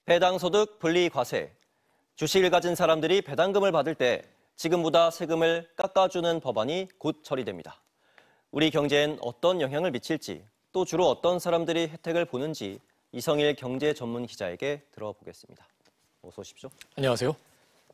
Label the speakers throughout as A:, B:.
A: 배당소득 분리과세. 주식을 가진 사람들이 배당금을 받을 때 지금보다 세금을 깎아주는 법안이 곧 처리됩니다. 우리 경제엔 어떤 영향을 미칠지, 또 주로 어떤 사람들이 혜택을 보는지 이성일 경제 전문 기자에게 들어보겠습니다. 어서 오십시오.
B: 안녕하세요.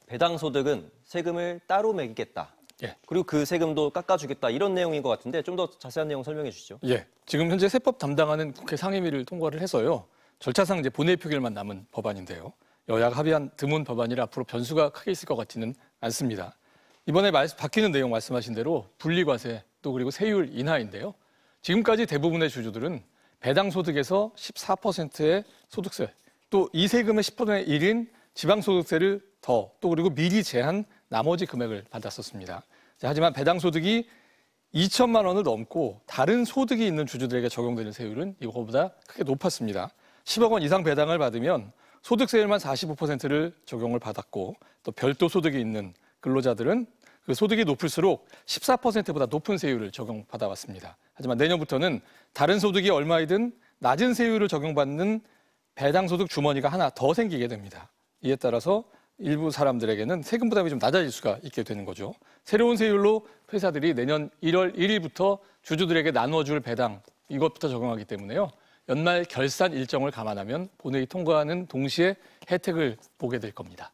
A: 배당소득은 세금을 따로 매기겠다.
B: 예.
A: 그리고 그 세금도 깎아주겠다. 이런 내용인 것 같은데 좀 더 자세한 내용 설명해 주시죠.
B: 예. 지금 현재 세법 담당하는 국회 상임위를 통과를 해서요. 절차상 이제 본회의 표결만 남은 법안인데요. 여야가 합의한 드문 법안이라 앞으로 변수가 크게 있을 것 같지는 않습니다. 이번에 바뀌는 내용 말씀하신 대로 분리과세 또 그리고 세율 인하인데요. 지금까지 대부분의 주주들은 배당소득에서 14%의 소득세, 또 이 세금의 10분의 1인 지방소득세를 또 그리고 미리 제한 나머지 금액을 받았었습니다. 하지만 배당소득이 2천만 원을 넘고 다른 소득이 있는 주주들에게 적용되는 세율은 이거보다 크게 높았습니다. 10억 원 이상 배당을 받으면 소득세율만 45%를 적용을 받았고 또 별도 소득이 있는 근로자들은 그 소득이 높을수록 14%보다 높은 세율을 적용받아왔습니다. 하지만 내년부터는 다른 소득이 얼마이든 낮은 세율을 적용받는 배당소득 주머니가 하나 더 생기게 됩니다. 이에 따라서 일부 사람들에게는 세금 부담이 좀 낮아질 수가 있게 되는 거죠. 새로운 세율로 회사들이 내년 1월 1일부터 주주들에게 나눠줄 배당 이것부터 적용하기 때문에요. 연말 결산 일정을 감안하면 본회의 통과하는 동시에 혜택을 보게 될 겁니다.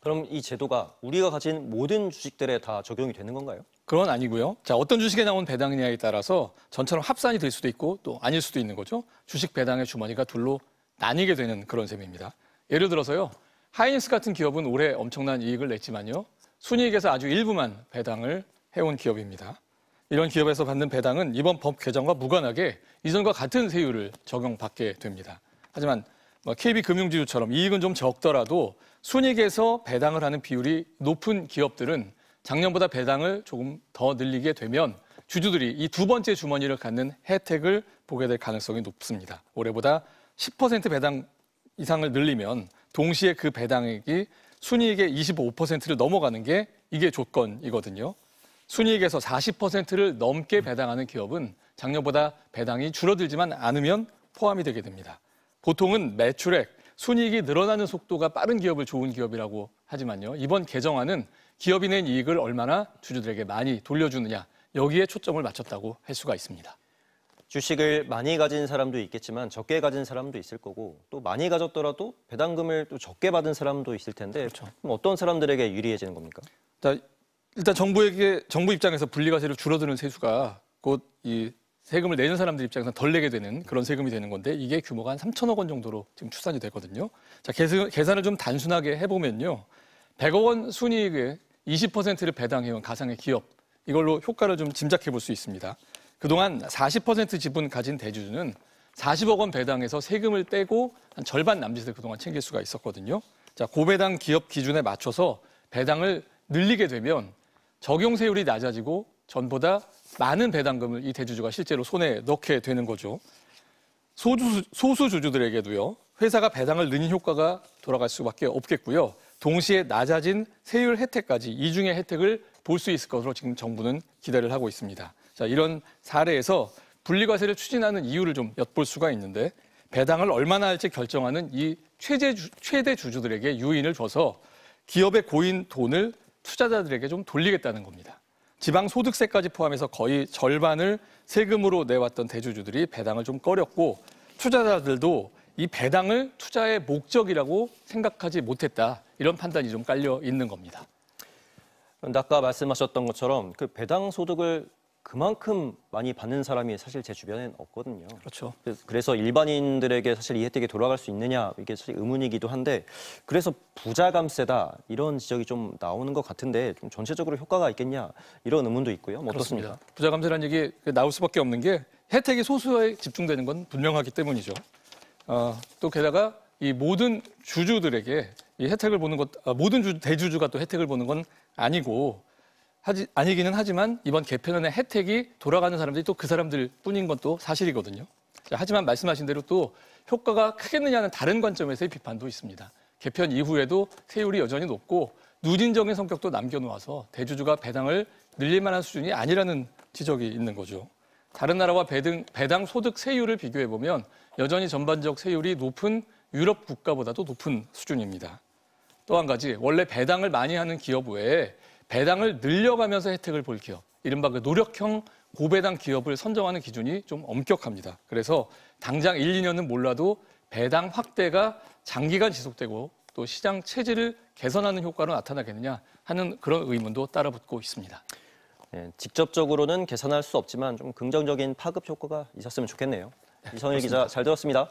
A: 그럼 이 제도가 우리가 가진 모든 주식들에 다 적용이 되는 건가요?
B: 그건 아니고요. 자, 어떤 주식에 나온 배당이냐에 따라서 전처럼 합산이 될 수도 있고 또 아닐 수도 있는 거죠. 주식 배당의 주머니가 둘로 나뉘게 되는 그런 셈입니다. 예를 들어서요. 하이닉스 같은 기업은 올해 엄청난 이익을 냈지만요. 순이익에서 아주 일부만 배당을 해온 기업입니다. 이런 기업에서 받는 배당은 이번 법 개정과 무관하게 이전과 같은 세율을 적용받게 됩니다. 하지만 KB금융지주처럼 이익은 좀 적더라도 순이익에서 배당을 하는 비율이 높은 기업들은 작년보다 배당을 조금 더 늘리게 되면 주주들이 이 두 번째 주머니를 갖는 혜택을 보게 될 가능성이 높습니다. 올해보다 10% 배당 이상을 늘리면 동시에 그 배당액이 순이익의 25%를 넘어가는 게 이게 조건이거든요. 순이익에서 40%를 넘게 배당하는 기업은 작년보다 배당이 줄어들지만 않으면 포함이 되게 됩니다. 보통은 매출액, 순이익이 늘어나는 속도가 빠른 기업을 좋은 기업이라고 하지만요. 이번 개정안은 기업이 낸 이익을 얼마나 주주들에게 많이 돌려주느냐, 여기에 초점을 맞췄다고 할 수가 있습니다.
A: 주식을 많이 가진 사람도 있겠지만 적게 가진 사람도 있을 거고 또 많이 가졌더라도 배당금을 또 적게 받은 사람도 있을 텐데
B: 그렇죠.
A: 그럼 어떤 사람들에게 유리해지는 겁니까?
B: 일단 정부 입장에서 분리과세를 줄어드는 세수가 곧 이 세금을 내는 사람들 입장에서 덜 내게 되는 그런 세금이 되는 건데 이게 규모가 한 3천억 원 정도로 지금 추산이 되거든요. 자, 계산을 좀 단순하게 해보면요. 100억 원 순이익의 20%를 배당해온 가상의 기업 이걸로 효과를 좀 짐작해 볼 수 있습니다. 그동안 40% 지분 가진 대주주는 40억 원 배당해서 세금을 떼고 한 절반 남짓을 그동안 챙길 수가 있었거든요. 자, 고배당 기업 기준에 맞춰서 배당을 늘리게 되면 적용세율이 낮아지고 전보다 많은 배당금을 이 대주주가 실제로 손에 넣게 되는 거죠. 소수 주주들에게도요. 회사가 배당을 늘린 효과가 돌아갈 수밖에 없겠고요. 동시에 낮아진 세율 혜택까지 이중의 혜택을 볼 수 있을 것으로 지금 정부는 기대를 하고 있습니다. 자, 이런 사례에서 분리과세를 추진하는 이유를 좀 엿볼 수가 있는데 배당을 얼마나 할지 결정하는 이 최대 주주들에게 유인을 줘서 기업에 고인 돈을 투자자들에게 좀 돌리겠다는 겁니다. 지방소득세까지 포함해서 거의 절반을 세금으로 내왔던 대주주들이 배당을 좀 꺼렸고 투자자들도 이 배당을 투자의 목적이라고 생각하지 못했다. 이런 판단이 좀 깔려 있는 겁니다.
A: 그런데 아까 말씀하셨던 것처럼 그 배당 소득을 그만큼 많이 받는 사람이 사실 제 주변엔 없거든요.
B: 그렇죠.
A: 그래서 일반인들에게 사실 이 혜택이 돌아갈 수 있느냐 이게 사실 의문이기도 한데 그래서 부자 감세다 이런 지적이 좀 나오는 것 같은데 좀 전체적으로 효과가 있겠냐 이런 의문도 있고요. 어떻습니까?
B: 부자 감세라는 얘기 나올 수밖에 없는 게 혜택이 소수에 집중되는 건 분명하기 때문이죠. 또 게다가 이 모든 주주들에게 이 혜택을 보는 것, 모든 대주주가 또 혜택을 보는 건 아니기는 하지만 이번 개편안의 혜택이 돌아가는 사람들이 또 그 사람들 뿐인 것도 사실이거든요. 하지만 말씀하신 대로 또 효과가 크겠느냐는 다른 관점에서의 비판도 있습니다. 개편 이후에도 세율이 여전히 높고 누진적인 성격도 남겨놓아서 대주주가 배당을 늘릴 만한 수준이 아니라는 지적이 있는 거죠. 다른 나라와 배당 소득 세율을 비교해보면 여전히 전반적 세율이 높은 유럽 국가보다도 높은 수준입니다. 또 한 가지, 원래 배당을 많이 하는 기업 외에 배당을 늘려가면서 혜택을 볼 기업, 이른바 그 노력형 고배당 기업을 선정하는 기준이 좀 엄격합니다. 그래서 당장 1, 2년은 몰라도 배당 확대가 장기간 지속되고 또 시장 체질을 개선하는 효과로 나타나겠느냐 하는 그런 의문도 따라붙고 있습니다.
A: 네, 직접적으로는 계산할 수 없지만 좀 긍정적인 파급 효과가 있었으면 좋겠네요. 이성일 기자 잘 들었습니다.